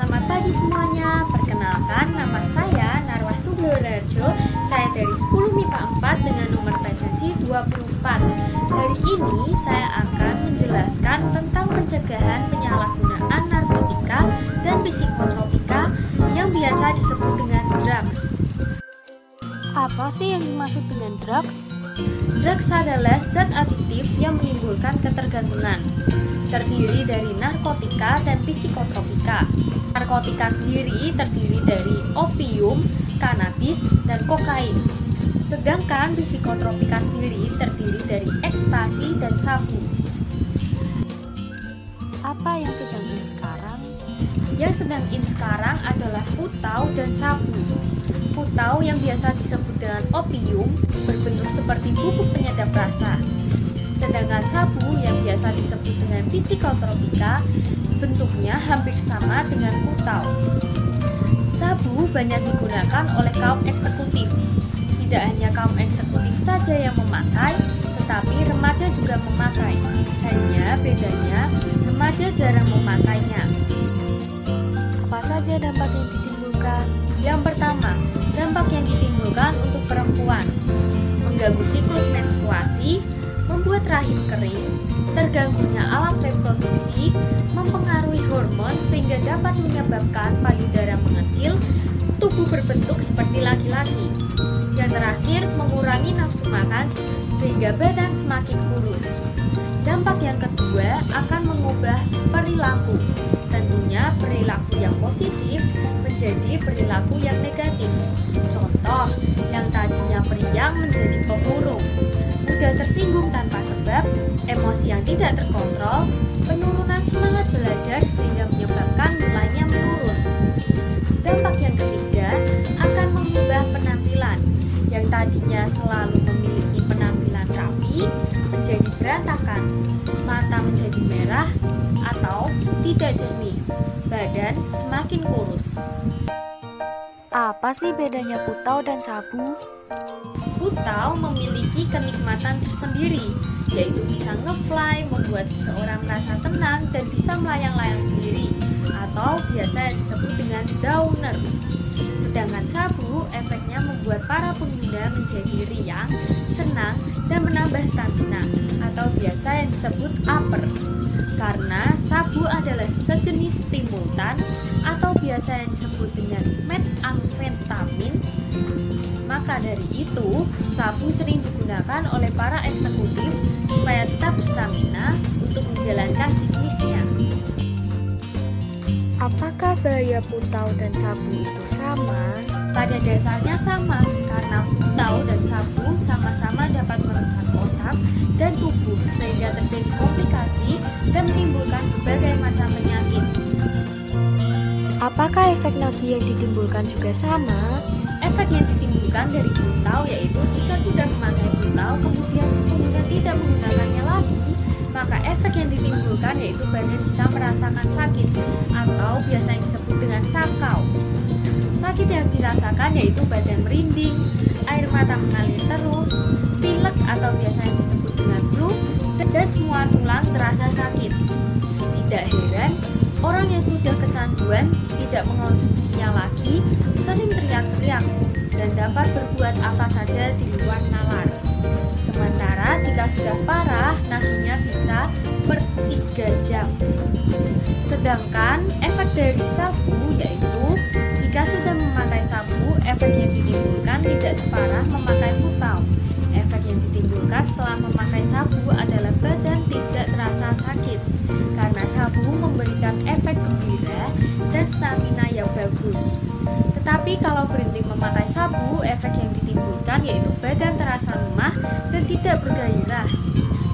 Selamat pagi semuanya. Perkenalkan, nama saya Narwastu Gloraharjo. Saya dari 10 MIPA 4 dengan nomor presensi 24. Hari ini saya akan menjelaskan tentang pencegahan penyalahgunaan narkotika dan psikotropika yang biasa disebut dengan drugs. Apa sih yang dimaksud dengan drugs? Drugs adalah zat adiktif yang menimbulkan ketergantungan. Terdiri dari narkotika dan psikotropika. Narkotika sendiri terdiri dari opium, kanabis, dan kokain. Sedangkan psikotropika sendiri terdiri dari ekstasi dan sabu. Apa yang sedang in sekarang? Yang sedang in sekarang adalah putau dan sabu. Putau yang biasa disebut dengan opium berbentuk seperti bubuk penyedap rasa. Sedangkan sabu yang biasa disebut dengan psikotropika bentuknya hampir sama dengan putau. Sabu banyak digunakan oleh kaum eksekutif. Tidak hanya kaum eksekutif saja yang memakai, tetapi remaja juga memakai. Hanya bedanya remaja jarang memakainya. Apa saja dampak yang ditimbulkan? Yang pertama, dampak yang ditimbulkan untuk perempuan mengganggu siklus menstruasi, membuat rahim kering, terganggunya alat reproduksi, mempengaruhi hormon sehingga dapat menyebabkan payudara mengecil, tubuh berbentuk seperti laki-laki. Yang terakhir, mengurangi nafsu makan sehingga badan semakin kurus. Dampak yang kedua akan mengubah perilaku. Tentunya perilaku yang positif menjadi perilaku yang negatif. Contoh, yang tadinya periang menjadi pemurung, mudah tersinggung tanpa sebab, emosi yang tidak terkontrol, penurunan semangat belajar sehingga menyebabkan nilainya menurun. Dampak yang ketiga akan mengubah penampilan. Yang tadinya selalu memiliki penampilan rapi menjadi berantakan, mata menjadi merah atau tidak jernih, badan semakin kurus. Apa sih bedanya putau dan sabu? Putau memiliki kenikmatan tersendiri, yaitu bisa nge-fly, membuat seseorang merasa tenang dan bisa melayang-layang sendiri, atau biasa disebut dengan downer. Sedangkan sabu efeknya membuat para pengguna menjadi riang, senang, dan menambah stamina, atau biasa yang disebut upper. Karena sabu adalah sejenis stimulan atau biasa yang disebut dengan metamfetamin, maka dari itu sabu sering digunakan oleh para eksekutif supaya tetap berstamina untuk menjalankan bisnisnya. Apakah bahaya putau dan sabu itu sama? Pada dasarnya sama, karena putau dan sabu sama-sama dapat merusak otak dan tubuh sehingga terjadi komplikasi dan menimbulkan berbagai macam penyakit. Apakah efek nagih yang ditimbulkan juga sama? Efek yang ditimbulkan dari putau yaitu jika sudah memakai putau kemudian pengguna tidak menggunakannya lagi, maka efek yang ditimbulkan yaitu badan bisa merasakan sakit atau biasa yang disebut dengan sakau. Sakit yang dirasakan yaitu badan merinding, air mata mengalir terus, pilek atau biasa yang disebut dengan flu, dan semua tulang terasa sakit. Tidak heran, orang yang sudah kecanduan tidak mengonsumsinya lagi sering teriak-teriak dan dapat berbuat apa saja di luar nalar. Sementara jika sudah parah, nagihnya bisa per 3 jam. Sedangkan efek dari sabu yaitu jika sudah memakai sabu, efek yang ditimbulkan tidak separah memakai putau. Efek yang ditimbulkan setelah memakai sabu adalah badan tidak terasa sakit, karena sabu memberikan efek gembira dan stamina yang bagus. Tetapi kalau berhenti memakai sabu, efek yang ditimbulkan yaitu badan terasa lemah dan tidak bergairah.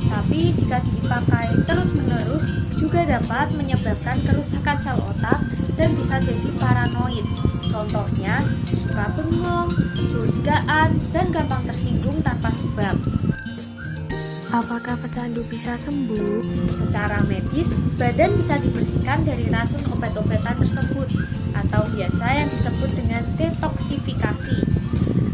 Tapi jika dipakai terus-menerus juga dapat menyebabkan kerusakan sel otak dan bisa jadi paranoid. Contohnya, suka bengong, curigaan, dan gampang tersinggung tanpa sebab. Apakah pecandu bisa sembuh? Secara medis, badan bisa dibersihkan dari racun obat-obatan tersebut atau biasa yang disebut dengan detoksifikasi.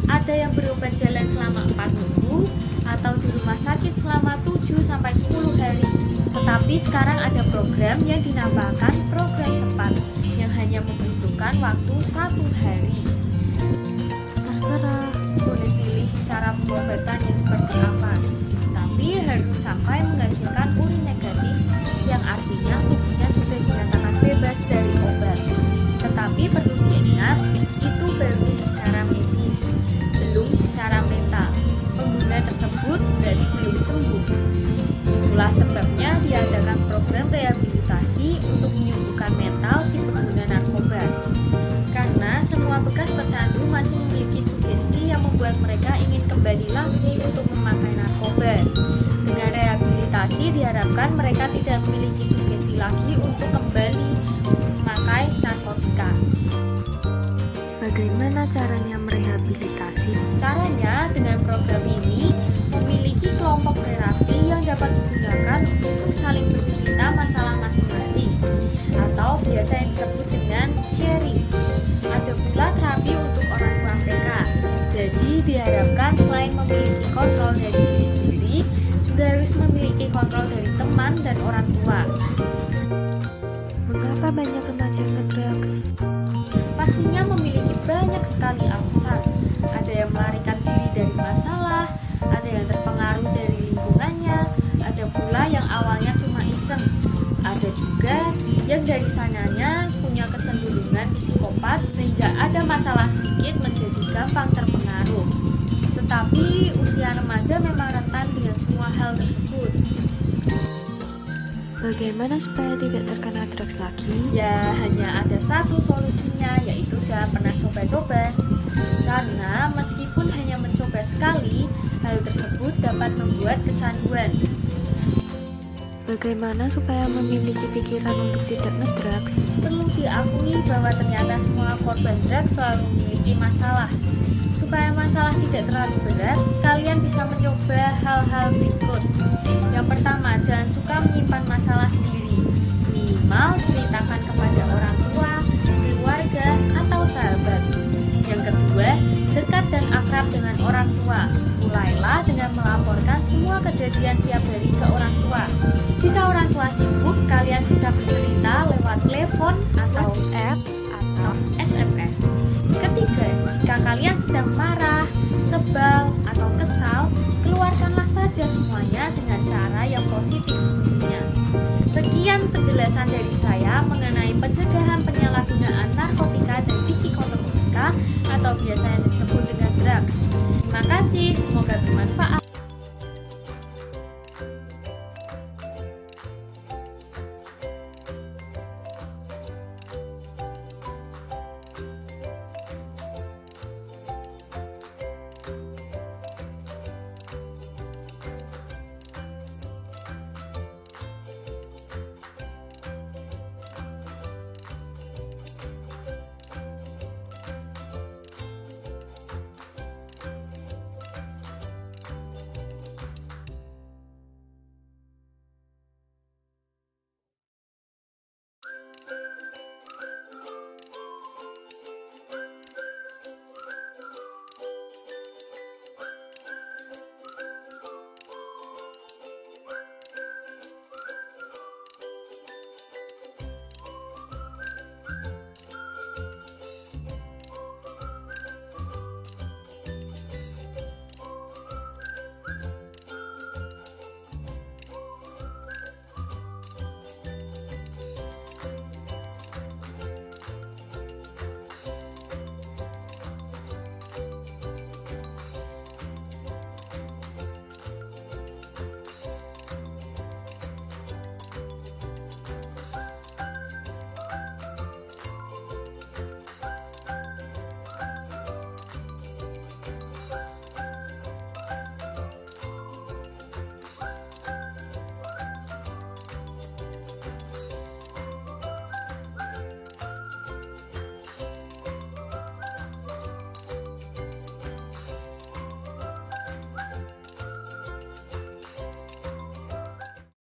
Ada yang berobat jalan selama 4 minggu atau di rumah sakit selama 7-10 hari. Tetapi sekarang ada program yang dinamakan program cepat yang hanya membutuhkan waktu 1 hari. Terserah. Boleh pilih cara pengobatan yang seperti apa, tapi harus sampai menghasilkan urin negatif, yang artinya tubuhnya sudah dinyatakan bebas dari obat. Tetapi perlu diingat, itu baru secara medis, belum secara mental. Pengguna tersebut berarti belum sembuh. Itulah sebabnya diadakan program rehabilitasi untuk menyembuhkan mental si pengguna narkoba. Karena semua bekas pecandu masih memiliki sugesti yang membuat mereka ingin kembali lagi untuk memakai narkoba. Dengan rehabilitasi diharapkan mereka tidak memiliki sugesti lagi untuk kembali memakai narkotika. Bagaimana caranya merehabilitasi? Caranya dengan program ini memiliki kelompok terapi yang dapat digunakan untuk saling bercerita masalah masing-masing, atau biasa yang disebut dengan sharing. Ada pula terapi untuk orang tua mereka. Jadi diharapkan selain memiliki kontrol dari diri sendiri, juga harus memiliki kontrol dari teman dan orang tua. Mengapa banyak remaja ngedrugs? Pastinya memiliki banyak sekali alasan. Ada yang melarikan diri dari masalah, ada yang terpengaruh dari lingkungannya, ada pula yang awalnya cuma iseng. Ada juga yang dari sananya punya kecenderungan psikopat sehingga ada masalah sedikit menjadi gampang terpengaruh. Tetapi usia remaja memang rentan dengan semua hal tersebut. Bagaimana supaya tidak terkena drugs lagi? Ya hanya ada satu solusinya, yaitu jangan pernah coba-coba. Karena meskipun hanya mencoba sekali, hal tersebut dapat membuat kecanduan. Bagaimana supaya memiliki pikiran untuk tidak ngedrugs? Perlu diakui bahwa ternyata semua korban drugs selalu memiliki masalah. Supaya masalah tidak terlalu berat, kalian bisa mencoba hal-hal berikut. Yang pertama, jangan suka menyimpan masalah sendiri. Minimal ceritakan kepada orang tua, keluarga, atau sahabat. Yang kedua, dekat dan akrab dengan orang tua. Mulailah dengan melaporkan semua kejadian tiap hari ke orang tua. Jika orang tua sibuk, kalian bisa bercerita lewat telepon atau WhatsApp atau SMS. Ketiga, jika kalian sedang marah, sebal, atau kesal, keluarkanlah saja semuanya dengan cara yang positif tentunya. Sekian penjelasan dari saya mengenai pencegahan penyalahgunaan narkotika dan psikotropika atau biasa yang disebut dengan drugs. Terima kasih, semoga bermanfaat.